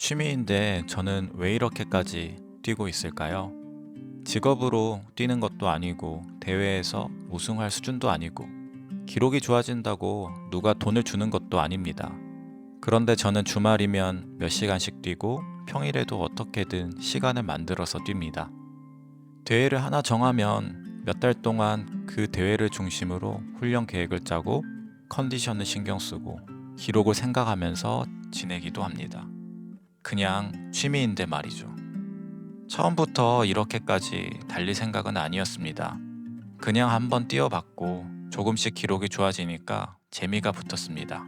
취미인데 저는 왜 이렇게까지 뛰고 있을까요? 직업으로 뛰는 것도 아니고 대회에서 우승할 수준도 아니고 기록이 좋아진다고 누가 돈을 주는 것도 아닙니다. 그런데 저는 주말이면 몇 시간씩 뛰고 평일에도 어떻게든 시간을 만들어서 뜁니다. 대회를 하나 정하면 몇 달 동안 그 대회를 중심으로 훈련 계획을 짜고 컨디션을 신경 쓰고 기록을 생각하면서 지내기도 합니다. 그냥 취미인데 말이죠. 처음부터 이렇게까지 달릴 생각은 아니었습니다. 그냥 한번 뛰어봤고 조금씩 기록이 좋아지니까 재미가 붙었습니다.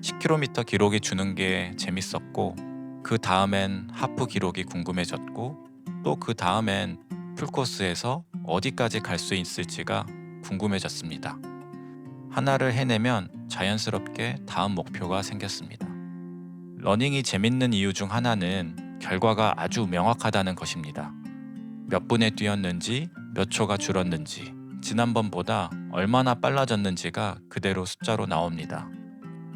10km 기록이 주는 게 재밌었고, 그 다음엔 하프 기록이 궁금해졌고, 또 그 다음엔 풀코스에서 어디까지 갈 수 있을지가 궁금해졌습니다. 하나를 해내면 자연스럽게 다음 목표가 생겼습니다. 러닝이 재밌는 이유 중 하나는 결과가 아주 명확하다는 것입니다. 몇 분에 뛰었는지, 몇 초가 줄었는지, 지난번보다 얼마나 빨라졌는지가 그대로 숫자로 나옵니다.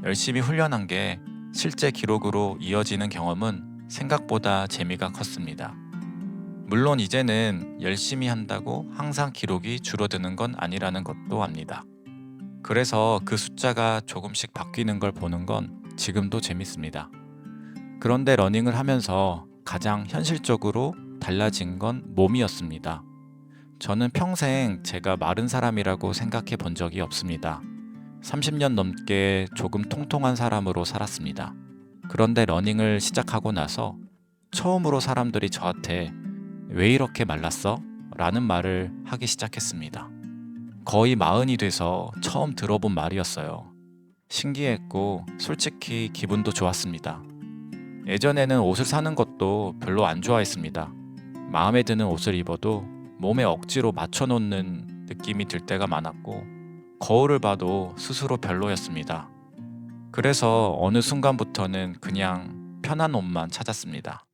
열심히 훈련한 게 실제 기록으로 이어지는 경험은 생각보다 재미가 컸습니다. 물론 이제는 열심히 한다고 항상 기록이 줄어드는 건 아니라는 것도 압니다. 그래서 그 숫자가 조금씩 바뀌는 걸 보는 건 지금도 재밌습니다. 그런데 러닝을 하면서 가장 현실적으로 달라진 건 몸이었습니다. 저는 평생 제가 마른 사람이라고 생각해 본 적이 없습니다. 30년 넘게 조금 통통한 사람으로 살았습니다. 그런데 러닝을 시작하고 나서 처음으로 사람들이 저한테 "왜 이렇게 말랐어?" 라는 말을 하기 시작했습니다. 거의 40이 돼서 처음 들어본 말이었어요. 신기했고 솔직히 기분도 좋았습니다. 예전에는 옷을 사는 것도 별로 안 좋아했습니다. 마음에 드는 옷을 입어도 몸에 억지로 맞춰놓는 느낌이 들 때가 많았고, 거울을 봐도 스스로 별로였습니다. 그래서 어느 순간부터는 그냥 편한 옷만 찾았습니다.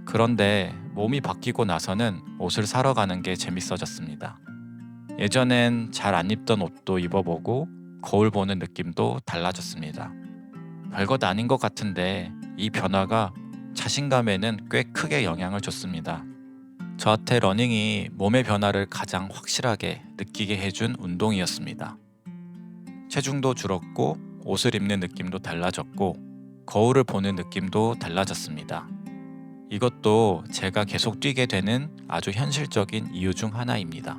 그런데 몸이 바뀌고 나서는 옷을 사러 가는 게 재밌어졌습니다. 예전엔 잘 안 입던 옷도 입어보고 거울 보는 느낌도 달라졌습니다. 별것 아닌 것 같은데 이 변화가 자신감에는 꽤 크게 영향을 줬습니다. 저한테 러닝이 몸의 변화를 가장 확실하게 느끼게 해준 운동이었습니다. 체중도 줄었고 옷을 입는 느낌도 달라졌고 거울을 보는 느낌도 달라졌습니다. 이것도 제가 계속 뛰게 되는 아주 현실적인 이유 중 하나입니다.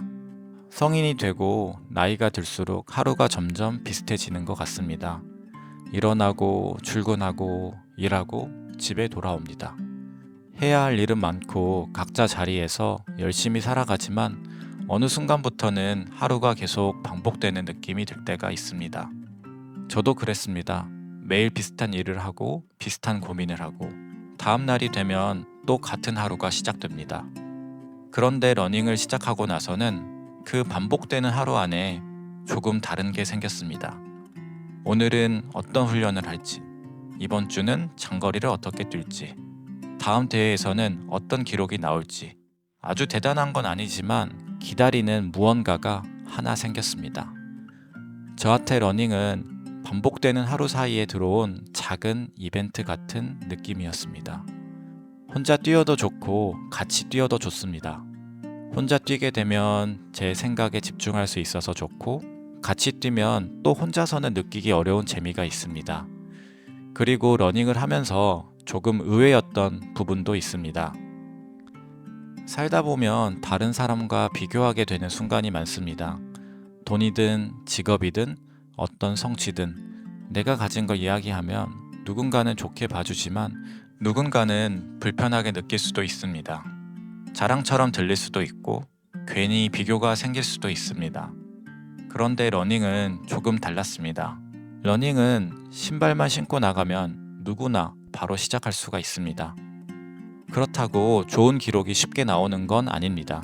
성인이 되고 나이가 들수록 하루가 점점 비슷해지는 것 같습니다. 일어나고 출근하고 일하고 집에 돌아옵니다. 해야 할 일은 많고 각자 자리에서 열심히 살아가지만 어느 순간부터는 하루가 계속 반복되는 느낌이 들 때가 있습니다. 저도 그랬습니다. 매일 비슷한 일을 하고 비슷한 고민을 하고 다음 날이 되면 또 같은 하루가 시작됩니다. 그런데 러닝을 시작하고 나서는 그 반복되는 하루 안에 조금 다른 게 생겼습니다. 오늘은 어떤 훈련을 할지, 이번 주는 장거리를 어떻게 뛸지, 다음 대회에서는 어떤 기록이 나올지, 아주 대단한 건 아니지만 기다리는 무언가가 하나 생겼습니다. 저한테 러닝은 반복되는 하루 사이에 들어온 작은 이벤트 같은 느낌이었습니다. 혼자 뛰어도 좋고 같이 뛰어도 좋습니다. 혼자 뛰게 되면 제 생각에 집중할 수 있어서 좋고, 같이 뛰면 또 혼자서는 느끼기 어려운 재미가 있습니다. 그리고 러닝을 하면서 조금 의외였던 부분도 있습니다. 살다 보면 다른 사람과 비교하게 되는 순간이 많습니다. 돈이든 직업이든 어떤 성취든 내가 가진 걸 이야기하면 누군가는 좋게 봐주지만 누군가는 불편하게 느낄 수도 있습니다. 자랑처럼 들릴 수도 있고 괜히 비교가 생길 수도 있습니다. 그런데 러닝은 조금 달랐습니다. 러닝은 신발만 신고 나가면 누구나 바로 시작할 수가 있습니다. 그렇다고 좋은 기록이 쉽게 나오는 건 아닙니다.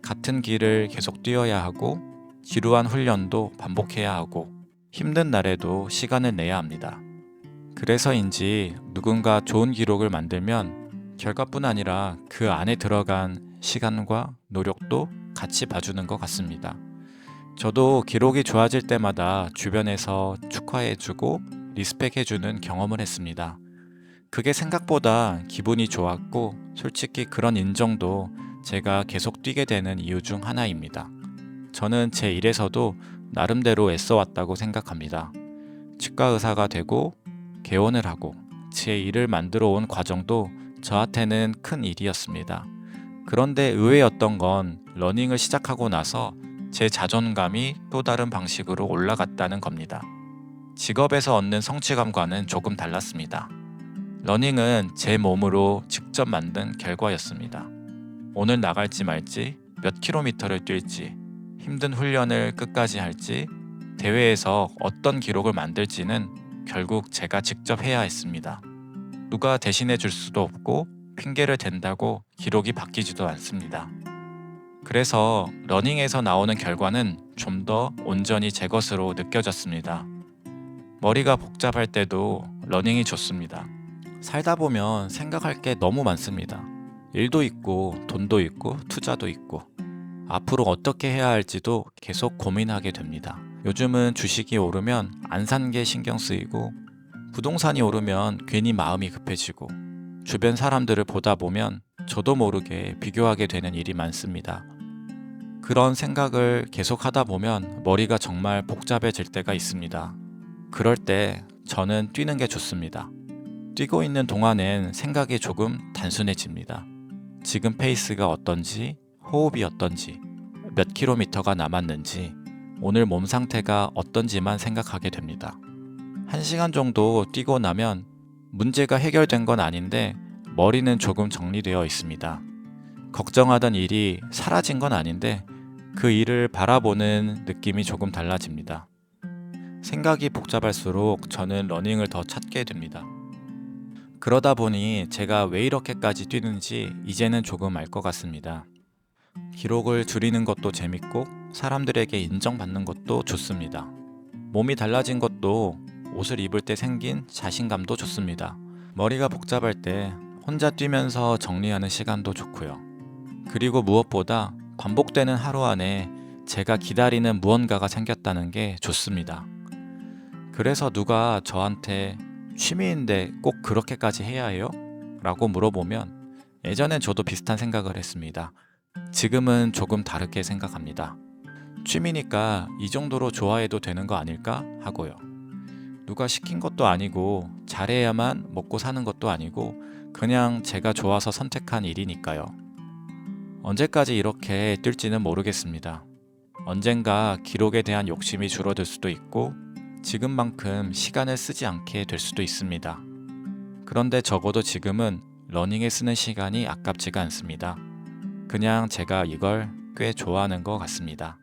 같은 길을 계속 뛰어야 하고 지루한 훈련도 반복해야 하고 힘든 날에도 시간을 내야 합니다. 그래서인지 누군가 좋은 기록을 만들면 결과뿐 아니라 그 안에 들어간 시간과 노력도 같이 봐주는 것 같습니다. 저도 기록이 좋아질 때마다 주변에서 축하해주고 리스펙해주는 경험을 했습니다. 그게 생각보다 기분이 좋았고 솔직히 그런 인정도 제가 계속 뛰게 되는 이유 중 하나입니다. 저는 제 일에서도 나름대로 애써왔다고 생각합니다. 치과 의사가 되고 개원을 하고 제 일을 만들어 온 과정도 저한테는 큰 일이었습니다. 그런데 의외였던 건 러닝을 시작하고 나서 제 자존감이 또 다른 방식으로 올라갔다는 겁니다. 직업에서 얻는 성취감과는 조금 달랐습니다. 러닝은 제 몸으로 직접 만든 결과였습니다. 오늘 나갈지 말지, 몇 킬로미터를 뛸지, 힘든 훈련을 끝까지 할지, 대회에서 어떤 기록을 만들지는 결국 제가 직접 해야 했습니다. 누가 대신해 줄 수도 없고 핑계를 댄다고 기록이 바뀌지도 않습니다. 그래서 러닝에서 나오는 결과는 좀 더 온전히 제 것으로 느껴졌습니다. 머리가 복잡할 때도 러닝이 좋습니다. 살다 보면 생각할 게 너무 많습니다. 일도 있고 돈도 있고 투자도 있고 앞으로 어떻게 해야 할지도 계속 고민하게 됩니다. 요즘은 주식이 오르면 안 산 게 신경 쓰이고 부동산이 오르면 괜히 마음이 급해지고 주변 사람들을 보다 보면 저도 모르게 비교하게 되는 일이 많습니다. 그런 생각을 계속 하다 보면 머리가 정말 복잡해질 때가 있습니다. 그럴 때 저는 뛰는 게 좋습니다. 뛰고 있는 동안엔 생각이 조금 단순해집니다. 지금 페이스가 어떤지, 호흡이 어떤지, 몇 킬로미터가 남았는지, 오늘 몸 상태가 어떤지만 생각하게 됩니다. 1시간 정도 뛰고 나면 문제가 해결된 건 아닌데 머리는 조금 정리되어 있습니다. 걱정하던 일이 사라진 건 아닌데 그 일을 바라보는 느낌이 조금 달라집니다. 생각이 복잡할수록 저는 러닝을 더 찾게 됩니다. 그러다 보니 제가 왜 이렇게까지 뛰는지 이제는 조금 알 것 같습니다. 기록을 줄이는 것도 재밌고 사람들에게 인정받는 것도 좋습니다. 몸이 달라진 것도 옷을 입을 때 생긴 자신감도 좋습니다. 머리가 복잡할 때 혼자 뛰면서 정리하는 시간도 좋고요. 그리고 무엇보다 반복되는 하루 안에 제가 기다리는 무언가가 생겼다는 게 좋습니다. 그래서 누가 저한테 취미인데 꼭 그렇게까지 해야 해요? 라고 물어보면 예전엔 저도 비슷한 생각을 했습니다. 지금은 조금 다르게 생각합니다. 취미니까 이 정도로 좋아해도 되는 거 아닐까 하고요. 누가 시킨 것도 아니고 잘해야만 먹고 사는 것도 아니고 그냥 제가 좋아서 선택한 일이니까요. 언제까지 이렇게 뛸지는 모르겠습니다. 언젠가 기록에 대한 욕심이 줄어들 수도 있고 지금만큼 시간을 쓰지 않게 될 수도 있습니다. 그런데 적어도 지금은 러닝에 쓰는 시간이 아깝지가 않습니다. 그냥 제가 이걸 꽤 좋아하는 것 같습니다.